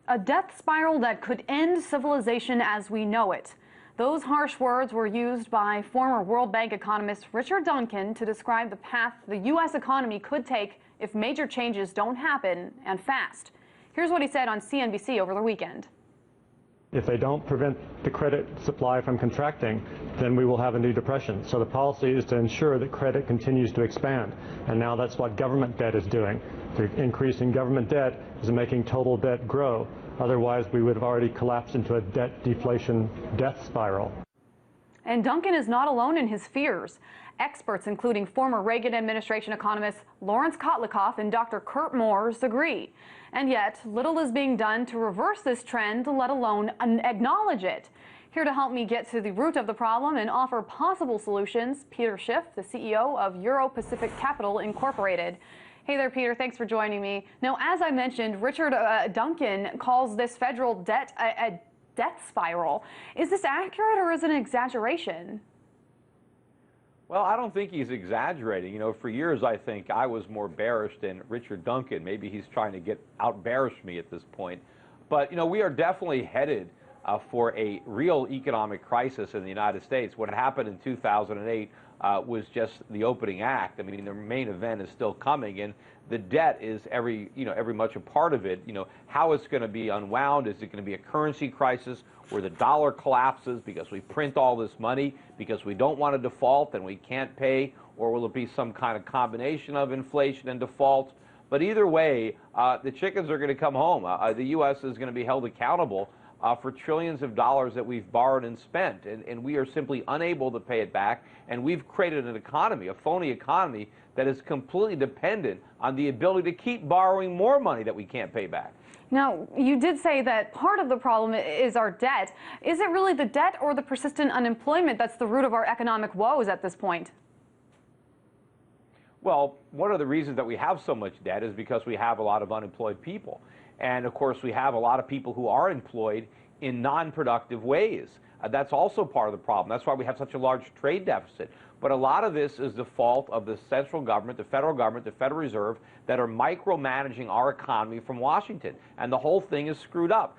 A death spiral that could end civilization as we know it. Those harsh words were used by former World Bank economist Richard Duncan to describe the path the U.S. economy could take if major changes don't happen, and fast. Here's what he said on CNBC over the weekend. If they don't prevent the credit supply from contracting, then we will have a new depression. So the policy is to ensure that credit continues to expand. And now that's what government debt is doing. The increase in government debt is making total debt grow. Otherwise, we would have already collapsed into a debt deflation death spiral. And Duncan is not alone in his fears. Experts, including former Reagan administration economists Lawrence Kotlikoff and Dr. Kurt Moores, agree. And yet, little is being done to reverse this trend, let alone acknowledge it. Here to help me get to the root of the problem and offer possible solutions, Peter Schiff, the CEO of Euro-Pacific Capital Incorporated. Hey there, Peter. Thanks for joining me. Now, as I mentioned, Richard Duncan calls this federal debt a death spiral. Is this accurate or is it an exaggeration? Well, I don't think he's exaggerating. You know, for years I think I was more bearish than Richard Duncan. Maybe he's trying to out-bearish me at this point. But, you know, we are definitely headed for a real economic crisis in the United States. What happened in 2008 was just the opening act. I mean, the main event is still coming, and the debt is every much a part of it. You know, how it's going to be unwound. Is it going to be a currency crisis where the dollar collapses because we print all this money because we don't want to default and we can't pay, or will it be some kind of combination of inflation and default? But either way, the chickens are going to come home. The U.S. is going to be held accountable for trillions of dollars that we've borrowed and spent, and we are simply unable to pay it back. And we've created an economy, a phony economy, that is completely dependent on the ability to keep borrowing more money that we can't pay back. Now, you did say that part of the problem is our debt. Is it really the debt or the persistent unemployment that's the root of our economic woes at this point? Well, one of the reasons that we have so much debt is because we have a lot of unemployed people. And, of course, we have a lot of people who are employed in non-productive ways. That's also part of the problem. That's why we have such a large trade deficit. But a lot of this is the fault of the central government, the Federal Reserve, that are micromanaging our economy from Washington. And the whole thing is screwed up.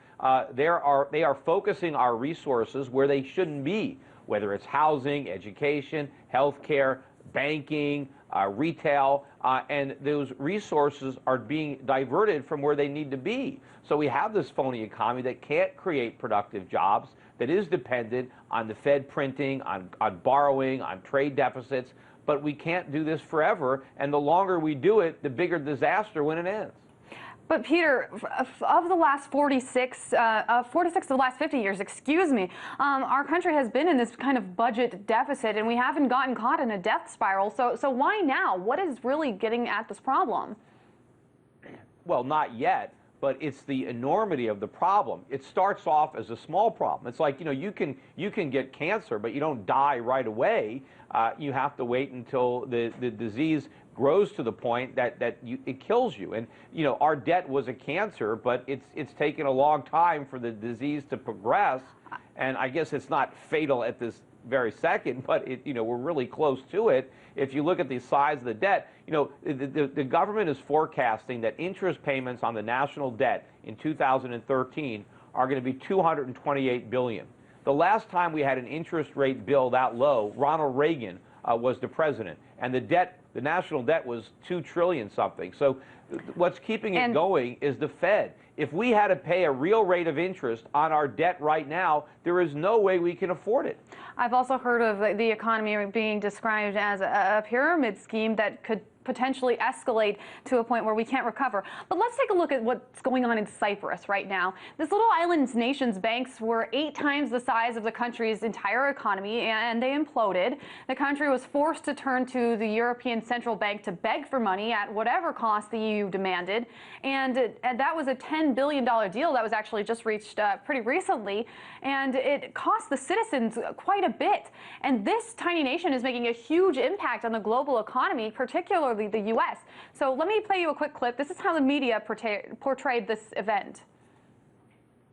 They are focusing our resources where they shouldn't be, whether it's housing, education, healthcare, banking, retail, and those resources are being diverted from where they need to be. So we have this phony economy that can't create productive jobs, that is dependent on the Fed printing, on borrowing, on trade deficits. But we can't do this forever, and the longer we do it, the bigger disaster when it ends. But Peter, of the last 46 of the last 50 years, excuse me, our country has been in this kind of budget deficit, and we haven't gotten caught in a death spiral. So why now? What is really getting at this problem? Well, not yet, but it's the enormity of the problem. It starts off as a small problem. It's like, you know, you can get cancer, but you don't die right away. You have to wait until the disease grows to the point that it kills you. And, you know, our debt was a cancer, but it's taken a long time for the disease to progress. And I guess it's not fatal at this very second, but we're really close to it. If you look at the size of the debt, you know, the government is forecasting that interest payments on the national debt in 2013 are going to be $228 billion. The last time we had an interest rate bill that low, Ronald Reagan was the president, and the national debt was $2 trillion something. So what's keeping it going is the Fed. If we had to pay a real rate of interest on our debt right now, there is no way we can afford it. I've also heard of the economy being described as a pyramid scheme that could potentially escalate to a point where we can't recover. But let's take a look at what's going on in Cyprus right now. This little island nation's banks were 8 times the size of the country's entire economy, and they imploded. The country was forced to turn to the European Central Bank to beg for money at whatever cost the EU demanded. And that was a $10 billion deal that was actually just reached pretty recently. And it cost the citizens quite a bit. And this tiny nation is making a huge impact on the global economy, particularly the U.S. So let me play you a quick clip. This is how the media portrayed this event.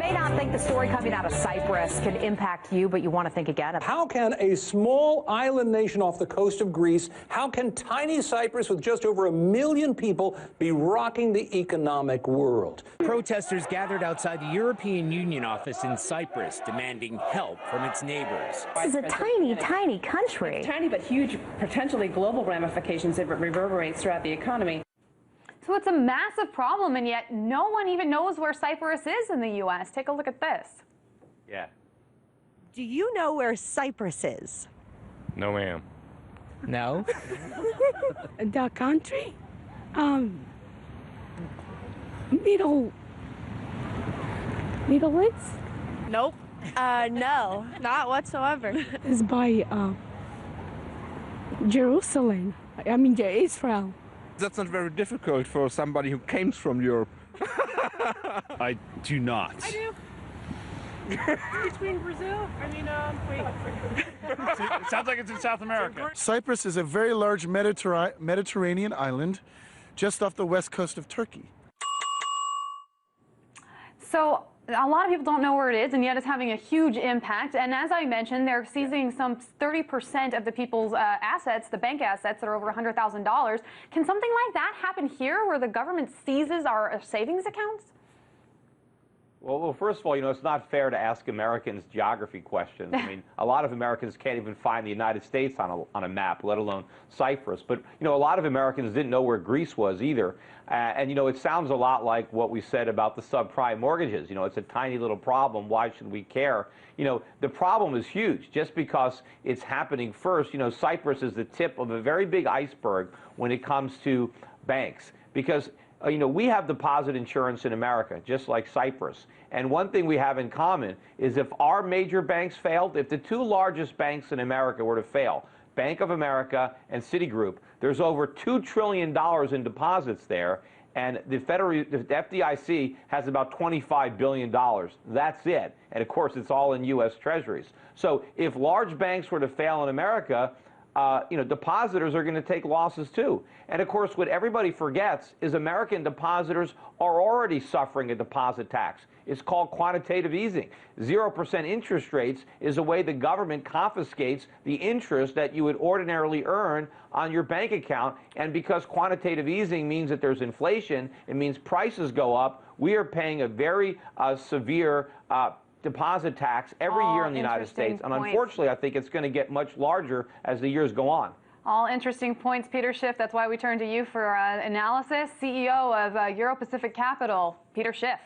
You may not think the story coming out of Cyprus can impact you, but you want to think again. How can a small island nation off the coast of Greece, how can tiny Cyprus with just over 1 million people be rocking the economic world? Protesters gathered outside the European Union office in Cyprus, demanding help from its neighbors. This is a tiny, tiny country. It's tiny but huge, potentially global ramifications that reverberates throughout the economy. So it's a massive problem, and yet no one even knows where Cyprus is in the U.S. Take a look at this. Yeah. Do you know where Cyprus is? No, ma'am. No? The country? Middle East? Nope. No, not whatsoever. It's by Jerusalem. I mean, Israel. That's not very difficult for somebody who came from Europe. I do not. I do. Between Brazil, It sounds like it's in South America. Cyprus is a very large Mediterranean island just off the west coast of Turkey. So a lot of people don't know where it is, and yet it's having a huge impact. And as I mentioned, they're seizing some 30% of the people's assets, the bank assets that are over $100,000. Can something like that happen here, where the government seizes our savings accounts? Well, first of all, it's not fair to ask Americans geography questions. I mean, a lot of Americans can't even find the United States on a map, let alone Cyprus. But, a lot of Americans didn't know where Greece was either. And, it sounds a lot like what we said about the subprime mortgages. It's a tiny little problem. Why should we care? The problem is huge. Just because it's happening first, Cyprus is the tip of a very big iceberg when it comes to banks. Because we have deposit insurance in America, just like Cyprus. And one thing we have in common is if our major banks failed, if the two largest banks in America were to fail, Bank of America and Citigroup, there's over $2 trillion in deposits there. And the FDIC has about $25 billion. That's it. And of course, it's all in U.S. Treasuries. So if large banks were to fail in America, depositors are going to take losses too. And of course, what everybody forgets is American depositors are already suffering a deposit tax. It's called quantitative easing. 0% interest rates is a way the government confiscates the interest that you would ordinarily earn on your bank account. And because quantitative easing means that there's inflation, it means prices go up. We are paying a very severe deposit tax every year in the United States. And unfortunately, I think it's going to get much larger as the years go on. All interesting points, Peter Schiff. That's why we turn to you for analysis. CEO of Euro Pacific Capital, Peter Schiff.